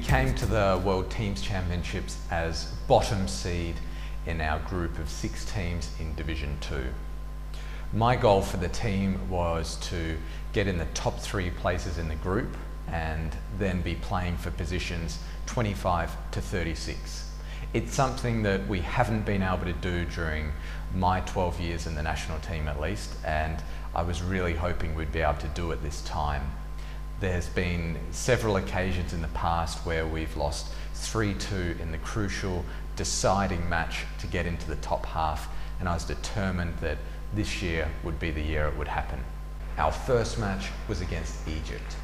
came to the World Teams Championships as bottom seed in our group of 6 teams in Division 2. My goal for the team was to get in the top 3 places in the group and then be playing for positions 25 to 36. It's something that we haven't been able to do during my 12 years in the national team at least, and I was really hoping we'd be able to do it this time. There's been several occasions in the past where we've lost 3-2 in the crucial deciding match to get into the top half, and I was determined that this year would be the year it would happen. Our first match was against Egypt.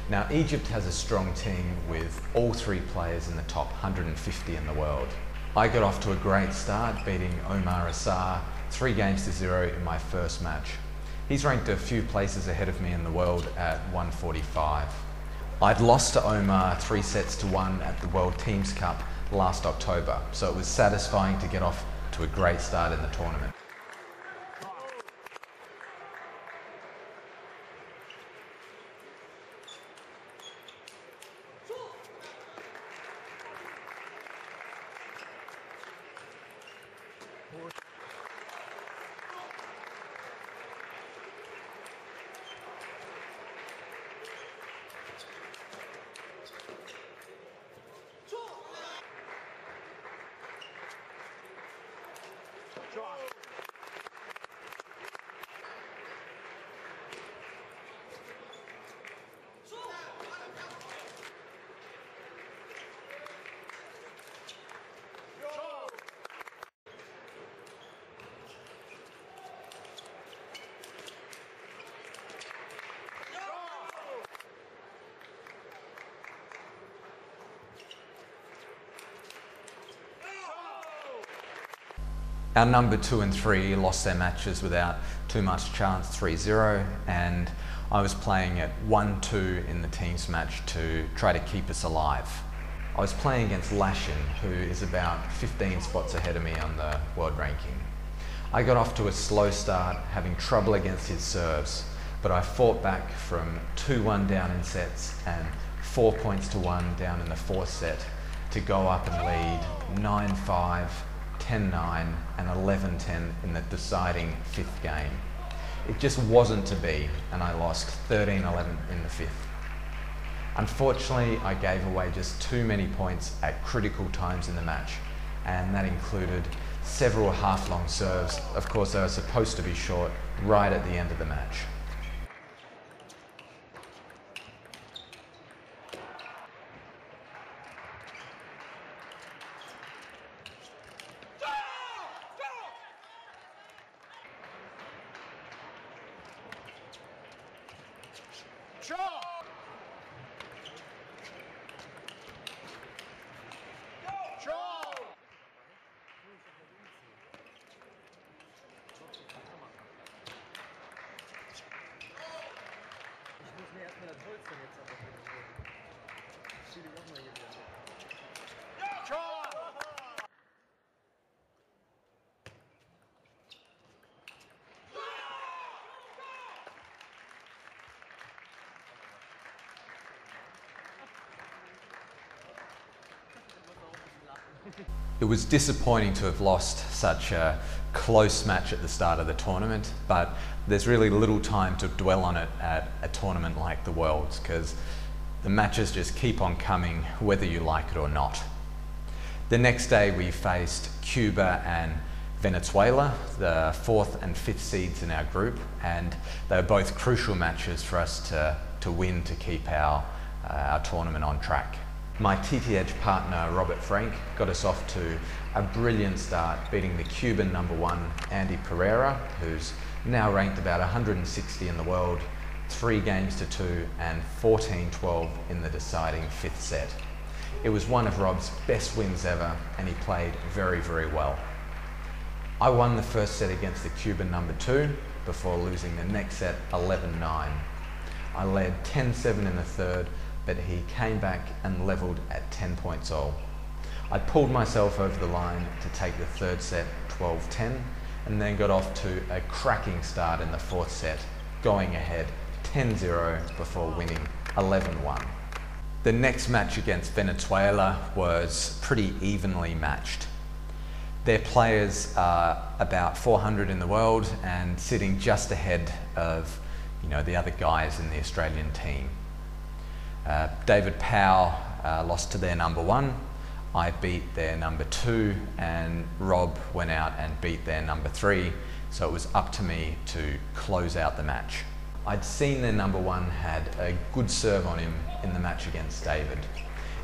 Now, Egypt has a strong team with all 3 players in the top 150 in the world. I got off to a great start, beating Omar Assar 3-0 in my first match. He's ranked a few places ahead of me in the world at 145. I'd lost to Omar 3-1 at the World Teams Cup last October, so it was satisfying to get off to a great start in the tournament. Our number 2 and 3 lost their matches without too much chance, 3-0, and I was playing at 1-2 in the teams match to try to keep us alive. I was playing against Lashin, who is about 15 spots ahead of me on the world ranking. I got off to a slow start, having trouble against his serves, but I fought back from 2-1 down in sets and 4 points to 1 down in the 4th set to go up and lead 9-5, 10-9 and 11-10 in the deciding 5th game. It just wasn't to be, and I lost 13-11 in the 5th. Unfortunately, I gave away just too many points at critical times in the match, and that included several half-long serves. Of course, they were supposed to be short right at the end of the match. It was disappointing to have lost such a close match at the start of the tournament, but there's really little time to dwell on it at a tournament like the Worlds, because the matches just keep on coming whether you like it or not. The next day we faced Cuba and Venezuela, the 4th and 5th seeds in our group, and they were both crucial matches for us to win to keep our tournament on track. My TT Edge partner, Robert Frank, got us off to a brilliant start, beating the Cuban number 1, Andy Pereira, who's now ranked about 160 in the world, 3-2 and 14-12 in the deciding 5th set. It was one of Rob's best wins ever, and he played very, very well. I won the first set against the Cuban number 2 before losing the next set 11-9. I led 10-7 in the 3rd, but he came back and levelled at 10 points all. I pulled myself over the line to take the 3rd set 12-10, and then got off to a cracking start in the 4th set, going ahead 10-0 before winning 11-1. The next match against Venezuela was pretty evenly matched. Their players are about 400 in the world and sitting just ahead of the other guys in the Australian team. David Powell lost to their number 1, I beat their number 2, and Rob went out and beat their number 3, so it was up to me to close out the match. I'd seen their number 1 had a good serve on him in the match against David.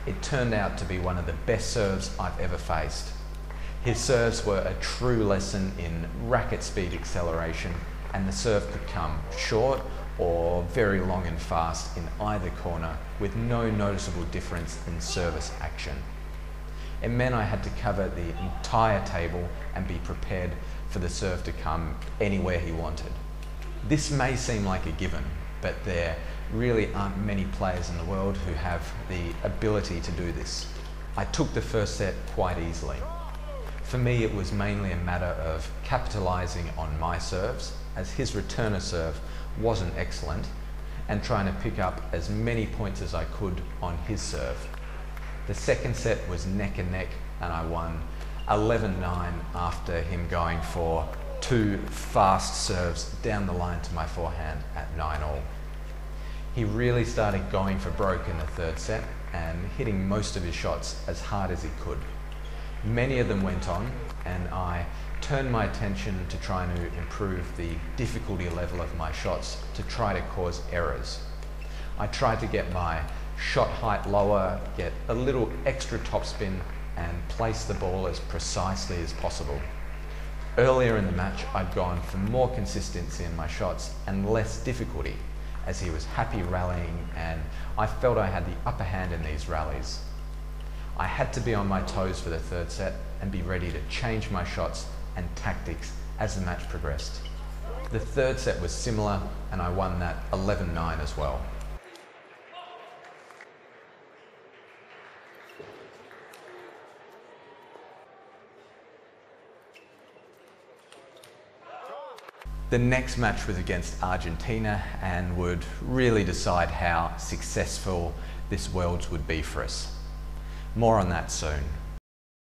It turned out to be one of the best serves I've ever faced. His serves were a true lesson in racket speed acceleration, and the serve could come short or very long and fast in either corner with no noticeable difference in service action. It meant I had to cover the entire table and be prepared for the serve to come anywhere he wanted. This may seem like a given, but there really aren't many players in the world who have the ability to do this. I took the first set quite easily. For me, it was mainly a matter of capitalising on my serves, as his returner serve wasn't excellent, and trying to pick up as many points as I could on his serve. The second set was neck and neck, and I won 11-9 after him going for 2 fast serves down the line to my forehand at 9-all. He really started going for broke in the third set and hitting most of his shots as hard as he could. Many of them went on, and I turned my attention to trying to improve the difficulty level of my shots to try to cause errors. I tried to get my shot height lower, get a little extra topspin, and place the ball as precisely as possible. Earlier in the match, I'd gone for more consistency in my shots and less difficulty, as he was happy rallying and I felt I had the upper hand in these rallies. I had to be on my toes for the third set and be ready to change my shots and tactics as the match progressed. The third set was similar, and I won that 11-9 as well. The next match was against Argentina and would really decide how successful this Worlds would be for us. More on that soon.